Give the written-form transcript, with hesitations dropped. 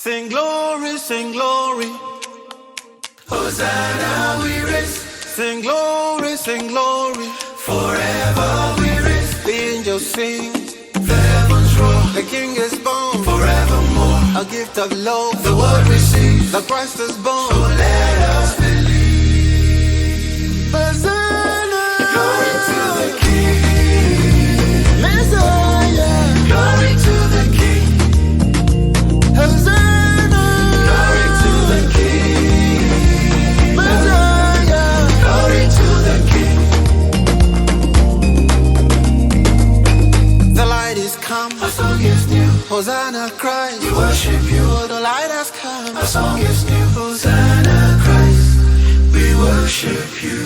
Sing glory, sing glory. Hosanna we raise. Sing glory, sing glory. Forever we raise. The angels sing, the heavens roar. the King is born, Forevermore a gift of love. the world receives. The Christ is born. So let us believe. Hosanna, Glory to the King. Messiah. Glory to the King. Hosanna, Glory to the King. Messiah. Glory to the King. The light is come, Our song is new. Hosanna Christ. We worship you. Oh, the light has come. Our song is new. Hosanna Christ. We worship you.